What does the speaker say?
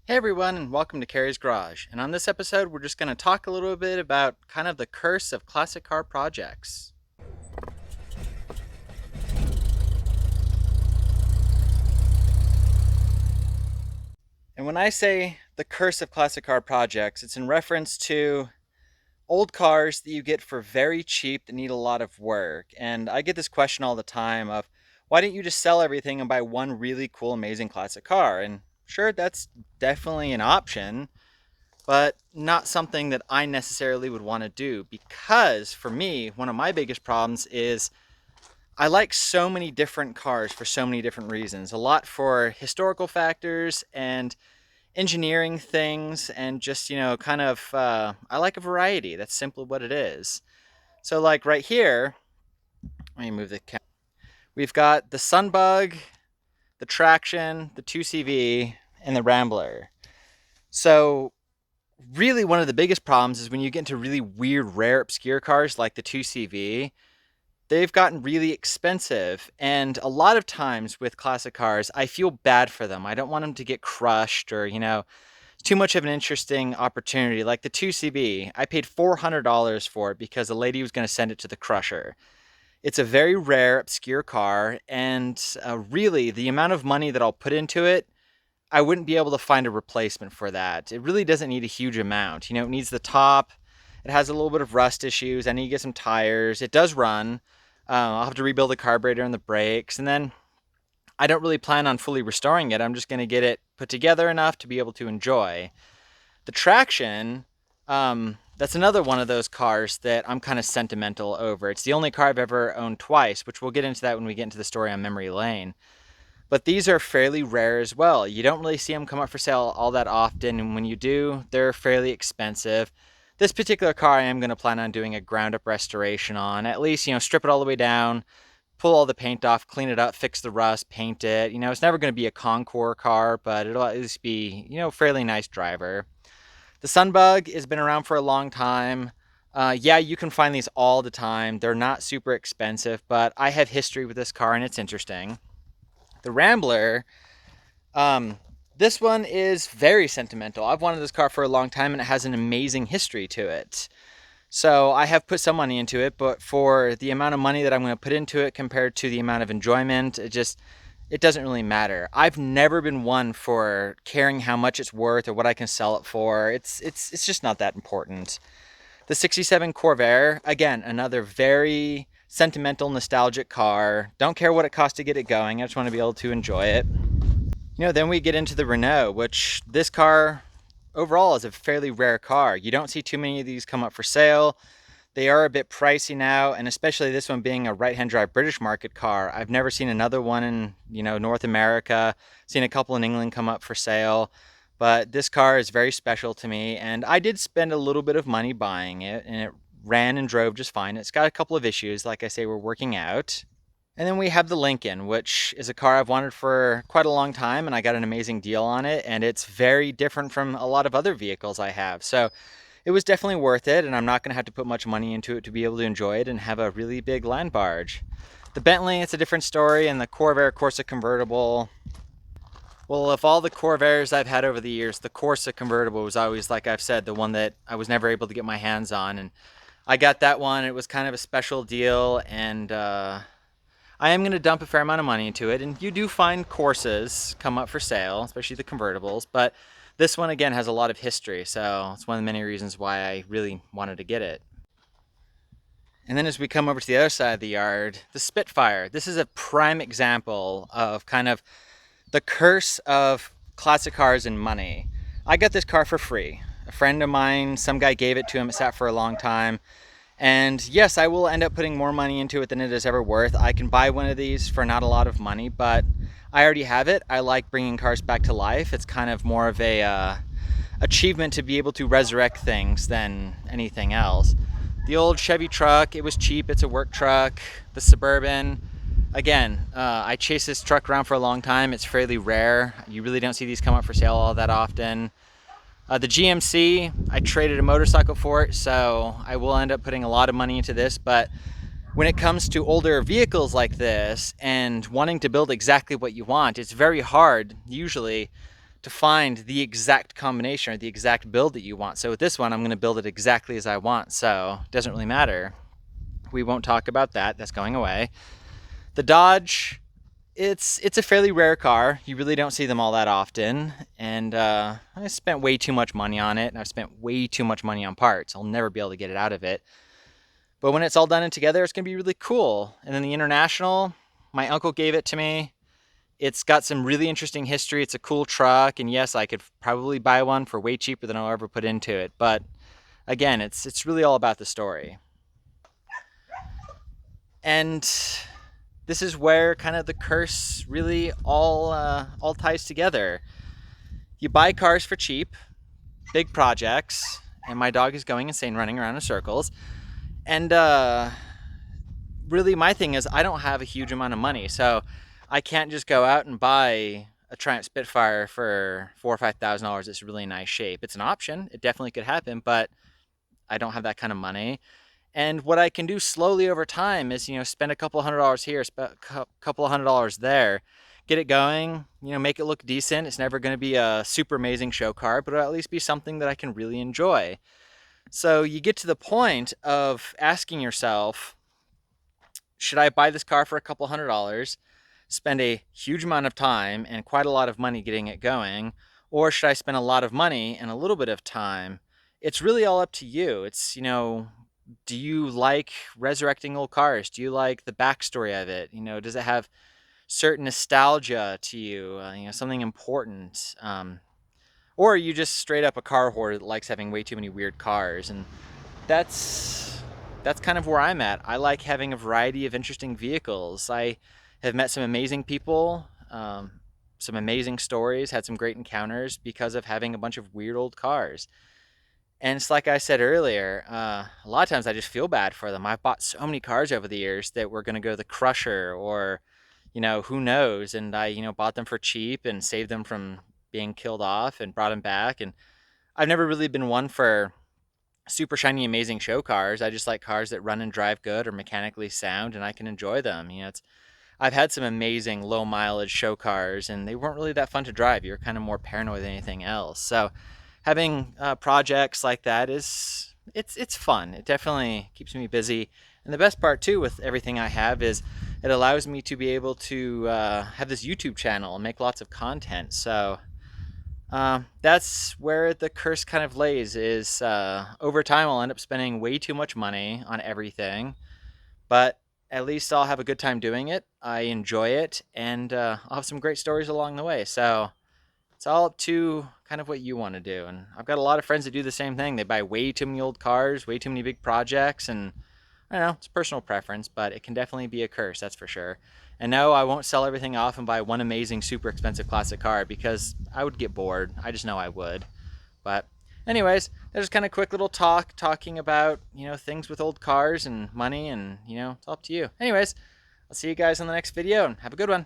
Hey everyone, and welcome to Carrie's Garage. And on this episode, we're just going to talk a little bit about kind of the curse of classic car projects. And when I say the curse of classic car projects, it's in reference to old cars that you get for very cheap that need a lot of work. And I get this question all the time of, why didn't you just sell everything and buy one really cool, amazing classic car? And sure, that's definitely an option, but not something that I necessarily would want to do, because for me, one of my biggest problems is I like so many different cars for so many different reasons. A lot for historical factors and engineering things, and just, I like a variety. That's simply what it is. So, like right here, let me move the camera. We've got the Sunbug, the Traction, the 2CV, and the Rambler. So, really one of the biggest problems is when you get into really weird, rare, obscure cars like the 2CV. They've gotten really expensive, and a lot of times with classic cars, I feel bad for them. I don't want them to get crushed, or it's too much of an interesting opportunity. Like the 2CV, I paid $400 for it because the lady was going to send it to the crusher. It's a very rare, obscure car, and really the amount of money that I'll put into it, I wouldn't be able to find a replacement for that. It really doesn't need a huge amount. It needs the top. It has a little bit of rust issues. I need to get some tires. It does run. I'll have to rebuild the carburetor and the brakes. And then I don't really plan on fully restoring it. I'm just going to get it put together enough to be able to enjoy. The Traction, that's another one of those cars that I'm kind of sentimental over. It's the only car I've ever owned twice, which we'll get into that when we get into the story on memory lane. But these are fairly rare as well. You don't really see them come up for sale all that often, and when you do, they're fairly expensive. This particular car I am going to plan on doing a ground up restoration on. At least, strip it all the way down, pull all the paint off, clean it up, fix the rust, paint it. It's never going to be a Concours car, but it'll at least be, fairly nice driver. The Sunbug has been around for a long time. Yeah, you can find these all the time. They're not super expensive, but I have history with this car and it's interesting. The Rambler, this one is very sentimental. I've wanted this car for a long time and it has an amazing history to it. So I have put some money into it, but for the amount of money that I'm going to put into it compared to the amount of enjoyment, it doesn't really matter. I've never been one for caring how much it's worth or what I can sell it for. It's just not that important. The 67 Corvair, again, another very sentimental, nostalgic car. Don't care what it costs to get it going. I just want to be able to enjoy it. Then we get into the Renault, which this car overall is a fairly rare car. You don't see too many of these come up for sale. They are a bit pricey now, and especially this one being a right-hand drive British market car. I've never seen another one in, North America. Seen a couple in England come up for sale. But this car is very special to me, and I did spend a little bit of money buying it, and it ran and drove just fine. It's got a couple of issues, like I say, we're working out. And then we have the Lincoln, which is a car I've wanted for quite a long time, and I got an amazing deal on it, and it's very different from a lot of other vehicles I have. So it was definitely worth it, and I'm not going to have to put much money into it to be able to enjoy it and have a really big land barge. The Bentley, it's a different story, and the Corvair Corsa convertible. Well, of all the Corvairs I've had over the years, the Corsa convertible was always, like I've said, the one that I was never able to get my hands on, and I got that one. It was kind of a special deal, and I am going to dump a fair amount of money into it, and you do find Corsas come up for sale, especially the convertibles, but this one again has a lot of history, so it's one of the many reasons why I really wanted to get it. And then as we come over to the other side of the yard, the Spitfire. This is a prime example of kind of the curse of classic cars and money. I got this car for free. A friend of mine, some guy gave it to him, it sat for a long time. And yes, I will end up putting more money into it than it is ever worth. I can buy one of these for not a lot of money, but I already have it. I like bringing cars back to life. It's kind of more of a achievement to be able to resurrect things than anything else. The old Chevy truck, it was cheap. It's a work truck. The Suburban, again, I chased this truck around for a long time. It's fairly rare. You really don't see these come up for sale all that often. The GMC, I traded a motorcycle for it, so I will end up putting a lot of money into this, but when it comes to older vehicles like this and wanting to build exactly what you want, it's very hard, usually, to find the exact combination or the exact build that you want. So with this one, I'm going to build it exactly as I want. So it doesn't really matter. We won't talk about that. That's going away. The Dodge, it's a fairly rare car. You really don't see them all that often. And I spent way too much money on it. And I've spent way too much money on parts. I'll never be able to get it out of it. But when it's all done and together, it's going to be really cool. And then the International, my uncle gave it to me. It's got some really interesting history. It's a cool truck, and yes, I could probably buy one for way cheaper than I'll ever put into it. But again, it's really all about the story. And this is where kind of the curse really all ties together. You buy cars for cheap, big projects, and my dog is going insane, running around in circles. And really, my thing is I don't have a huge amount of money, so I can't just go out and buy a Triumph Spitfire for $4,000 or $5,000. It's really nice shape. It's an option. It definitely could happen, but I don't have that kind of money. And what I can do slowly over time is, spend a couple $100 here, spend a couple $100 there, get it going, make it look decent. It's never going to be a super amazing show car, but it'll at least be something that I can really enjoy. So you get to the point of asking yourself, should I buy this car for a couple $100, spend a huge amount of time and quite a lot of money getting it going, or should I spend a lot of money and a little bit of time? It's really all up to you. It's, do you like resurrecting old cars? Do you like the backstory of it? Does it have certain nostalgia to you? Something important? Or are you just straight up a car hoarder that likes having way too many weird cars? And that's kind of where I'm at. I like having a variety of interesting vehicles. I have met some amazing people, some amazing stories, had some great encounters because of having a bunch of weird old cars. And it's like I said earlier, a lot of times I just feel bad for them. I've bought so many cars over the years that were going to go to the crusher or, who knows. And I, bought them for cheap and saved them from being killed off and brought them back. And I've never really been one for super shiny, amazing show cars. I just like cars that run and drive good or mechanically sound and I can enjoy them. I've had some amazing low mileage show cars and they weren't really that fun to drive. You're kind of more paranoid than anything else. So having projects like that it's fun. It definitely keeps me busy. And the best part too with everything I have is it allows me to be able to have this YouTube channel and make lots of content. So that's where the curse kind of lays is over time I'll end up spending way too much money on everything, but at least I'll have a good time doing it. I enjoy it, and I'll have some great stories along the way. So it's all up to kind of what you want to do. And I've got a lot of friends that do the same thing. They buy way too many old cars, way too many big projects, and I don't know, it's personal preference, but it can definitely be a curse, that's for sure. And no, I won't sell everything off and buy one amazing, super expensive classic car because I would get bored. I just know I would. But anyways, there's kind of quick little talking about, things with old cars and money and, it's all up to you. Anyways, I'll see you guys in the next video and have a good one.